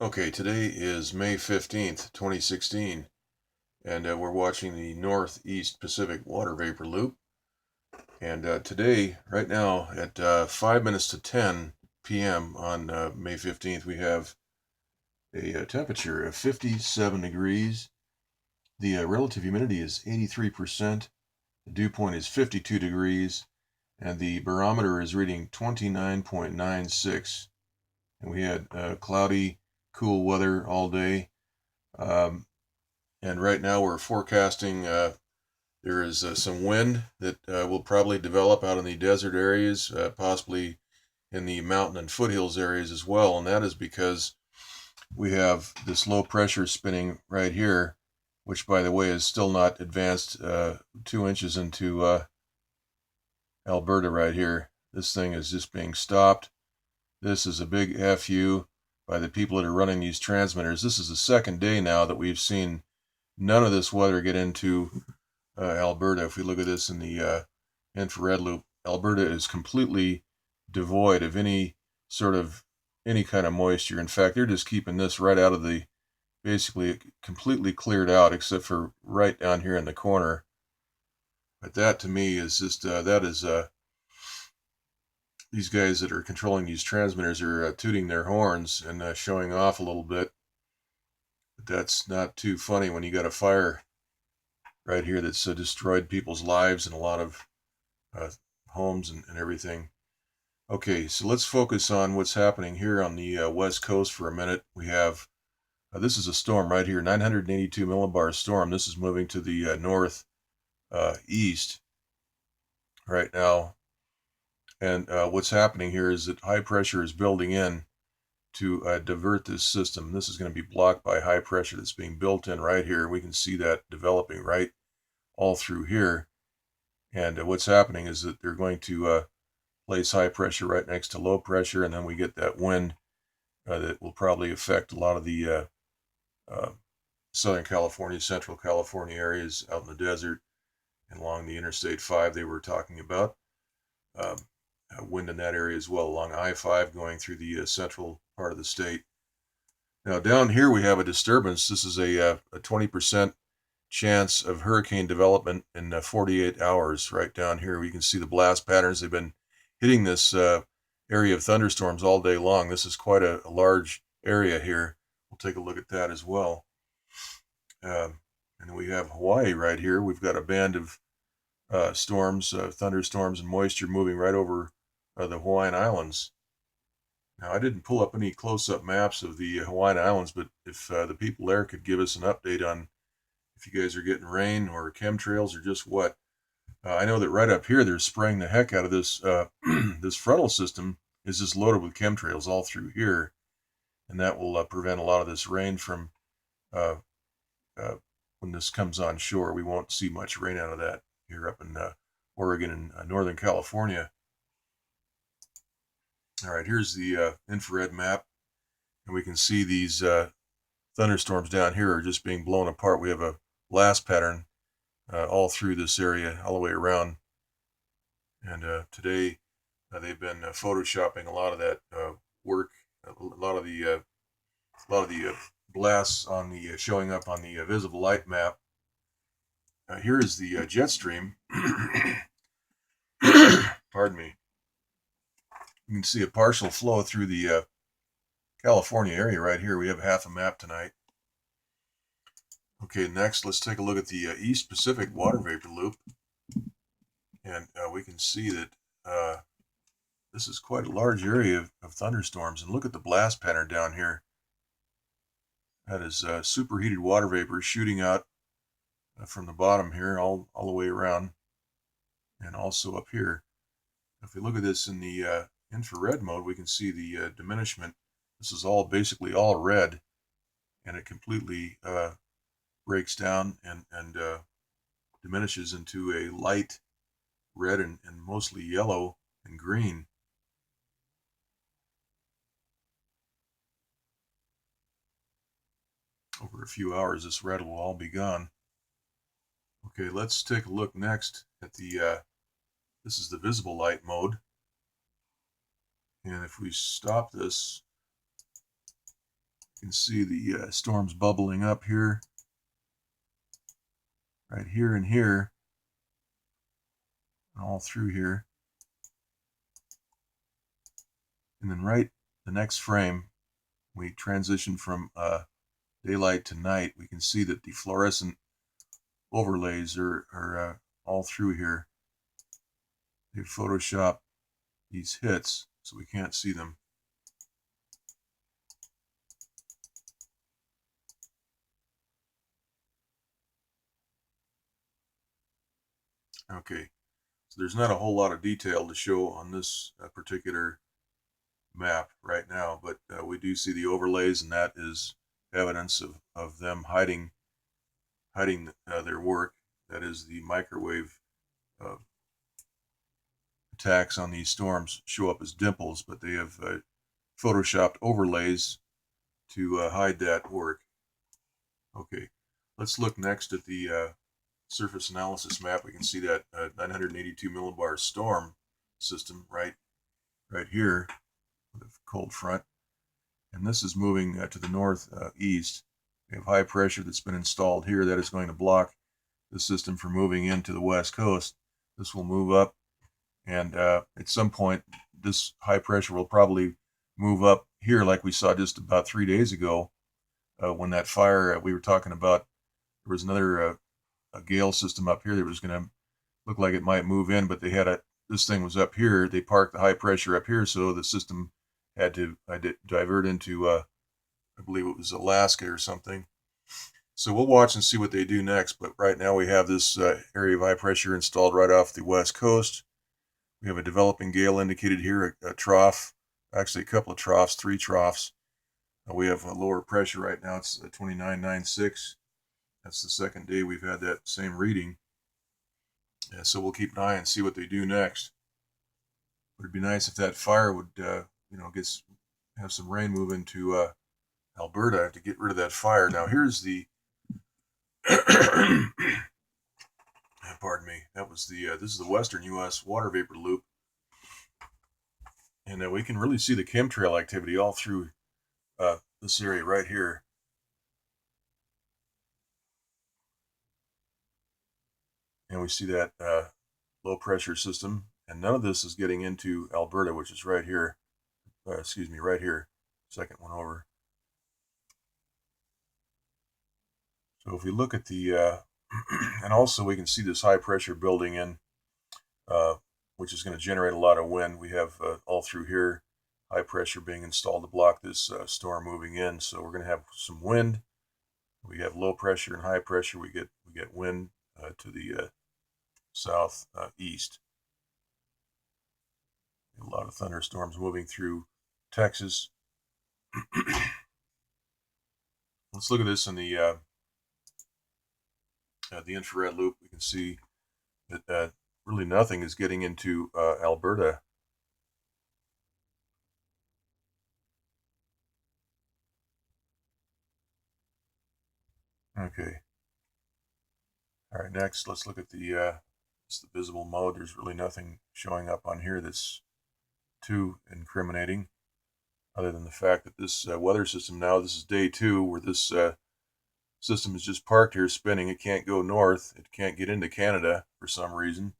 Okay, today is May 15th, 2016, and we're watching the Northeast Pacific Water Vapor Loop. And today, right now, at 5 minutes to 10 p.m. on May 15th, we have a temperature of 57 degrees. The relative humidity is 83%. The dew point is 52 degrees. And the barometer is reading 29.96. And we had cloudy, cool weather all day. And right now we're forecasting there is some wind that will probably develop out in the desert areas, possibly in the mountain and foothills areas as well. And that is because we have this low pressure spinning right here, which, by the way, is still not advanced 2 inches into Alberta right here. This thing is just being stopped. This is a big FU by the people that are running these transmitters. This is the second day now that we've seen none of this weather get into Alberta. If we look at this in the infrared loop, Alberta is completely devoid of any kind of moisture. In fact, they're just keeping this right out of the, basically completely cleared out, except for right down here in the corner. But that to me is just, these guys that are controlling these transmitters are tooting their horns and showing off a little bit. But that's not too funny when you got a fire right here that's destroyed people's lives and a lot of homes and everything. Okay, so let's focus on what's happening here on the west coast for a minute. We have, this is a storm right here, 982 millibar storm. This is moving to the north east right now. And what's happening here is that high pressure is building in to divert this system. This is going to be blocked by high pressure that's being built in right here. We can see that developing right all through here. And what's happening is that they're going to place high pressure right next to low pressure, and then we get that wind that will probably affect a lot of the Southern California, Central California areas out in the desert and along the Interstate 5 they were talking about. Wind in that area as well, along I-5 going through the central part of the state. Now down here we have a disturbance. This is a 20% chance of hurricane development in 48 hours. Right down here we can see the blast patterns. They've been hitting this area of thunderstorms all day long. This is quite a large area here. We'll take a look at that as well. And then we have Hawaii right here. We've got a band of storms, thunderstorms and moisture moving right over the Hawaiian Islands. Now, I didn't pull up any close-up maps of the Hawaiian Islands, but if the people there could give us an update on if you guys are getting rain or chemtrails or just what. I know that right up here they're spraying the heck out of this. This frontal system is just loaded with chemtrails all through here, and that will prevent a lot of this rain from when this comes on shore. We won't see much rain out of that here up in Oregon and Northern California. All right, here's the infrared map, and we can see these thunderstorms down here are just being blown apart. We have a blast pattern all through this area, all the way around. And today they've been photoshopping a lot of that work, a lot of the blasts on the showing up on the visible light map. Here is the jet stream. Pardon me. You can see a partial flow through the California area right here. We have half a map tonight. Okay, next let's take a look at the East Pacific Water Vapor Loop. And we can see that this is quite a large area of thunderstorms. And look at the blast pattern down here. That is superheated water vapor shooting out from the bottom here all the way around, and also up here. If we look at this in the infrared mode, we can see the diminishment. This is all basically all red, and it completely breaks down and diminishes into a light red and mostly yellow and green. Over a few hours, this red will all be gone. Okay, let's take a look next at the, this is the visible light mode. And if we stop this, You can see the storms bubbling up here, right here and here, and all through here. And then right the next frame, we transition from daylight to night. We can see that the fluorescent overlays are all through here. They Photoshop these hits so we can't see them. Okay, so there's not a whole lot of detail to show on this particular map right now, but we do see the overlays, and that is evidence of them hiding their work. That is, the microwave attacks on these storms show up as dimples, but they have photoshopped overlays to hide that work. Okay, let's look next at the surface analysis map. We can see that 982 millibar storm system right here with a cold front, and this is moving to the northeast. We have high pressure that's been installed here that is going to block the system from moving into the west coast. This will move up, and at some point this high pressure will probably move up here like we saw just about 3 days ago when that fire we were talking about. There was another a gale system up here that was going to look like it might move in, but they had this thing was up here. They parked the high pressure up here, so the system had to divert into I believe it was Alaska or something. So we'll watch and see what they do next. But right now we have this area of high pressure installed right off the west coast. We have a developing gale indicated here, a trough, actually a couple of troughs, 3 troughs. We have a lower pressure right now. It's 29.96. That's the second day we've had that same reading. Yeah, so we'll keep an eye and see what they do next. It would be nice if that fire would, have some rain move into Alberta to get rid of that fire. Now here's the, pardon me, that was the, this is the western U.S. water vapor loop. And we can really see the chemtrail activity all through this area right here. And we see that low pressure system. And none of this is getting into Alberta, which is right here. Right here. Second one over. So if we look at the, and also we can see this high pressure building in, which is going to generate a lot of wind. We have all through here high pressure being installed to block this storm moving in. So we're going to have some wind. We have low pressure and high pressure. We get wind to the southeast. A lot of thunderstorms moving through Texas. Let's look at this in the infrared loop. We can see that really nothing is getting into Alberta. Okay. All right, next let's look at the visible mode. There's really nothing showing up on here that's too incriminating, other than the fact that this weather system now, this is day 2, where this system is just parked here spinning. It can't go north. It can't get into Canada for some reason.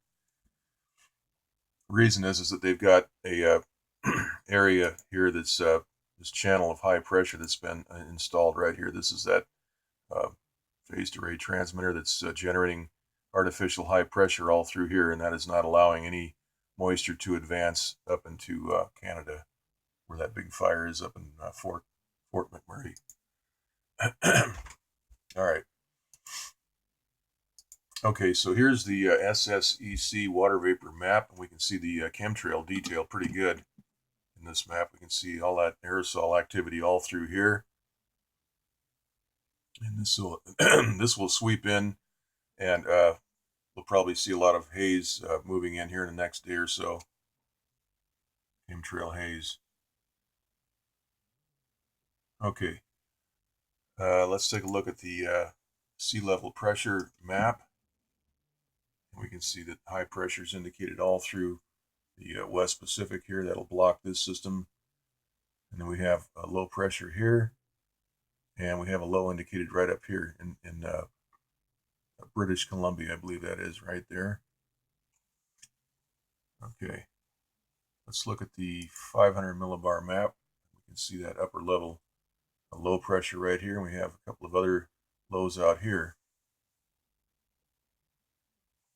The reason is that they've got a area here that's this channel of high pressure that's been installed right here. This is that phased array transmitter that's generating artificial high pressure all through here, and that is not allowing any moisture to advance up into Canada, where that big fire is up in Fort McMurray. All right. Okay, so here's the SSEC water vapor map, and we can see the chemtrail detail pretty good in this map. We can see all that aerosol activity all through here. And this will sweep in, and we'll probably see a lot of haze moving in here in the next day or so. Chemtrail haze. Okay, let's take a look at the sea level pressure map. We can see that high pressure is indicated all through the West Pacific here. That'll block this system. And then we have low pressure here. And we have a low indicated right up here in British Columbia, I believe that is right there. Okay, let's look at the 500 millibar map. We can see that upper level, a low pressure right here, and we have a couple of other lows out here.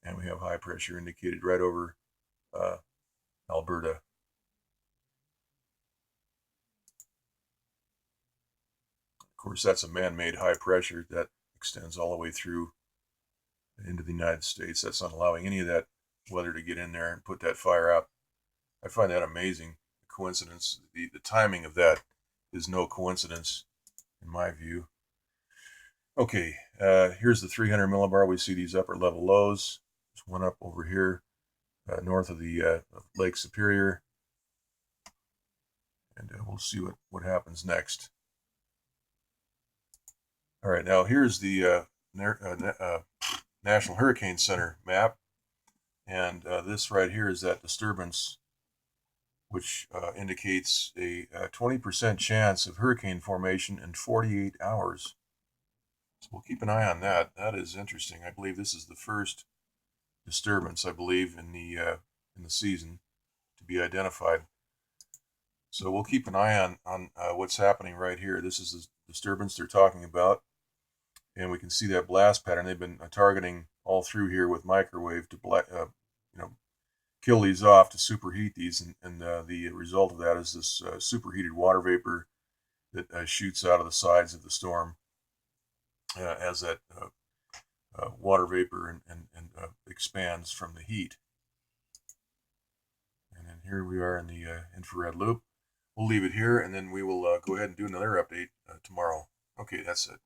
And we have high pressure indicated right over Alberta. Of course, that's a man-made high pressure that extends all the way through into the United States. That's not allowing any of that weather to get in there and put that fire out. I find that amazing. The coincidence, the timing of that is no coincidence in my view. Okay, here's the 300 millibar. We see these upper level lows. There's one up over here north of the Lake Superior. And we'll see what happens next. All right, now here's the National Hurricane Center map. And this right here is that disturbance, which indicates a 20% chance of hurricane formation in 48 hours. So we'll keep an eye on that. That is interesting. I believe this is the first disturbance, I believe, in the season to be identified. So we'll keep an eye on what's happening right here. This is the disturbance they're talking about. And we can see that blast pattern. They've been targeting all through here with microwave to kill these off, to superheat these. And the result of that is this superheated water vapor that shoots out of the sides of the storm as that water vapor and expands from the heat. And then here we are in the infrared loop. We'll leave it here, and then we will go ahead and do another update tomorrow. Okay, that's it.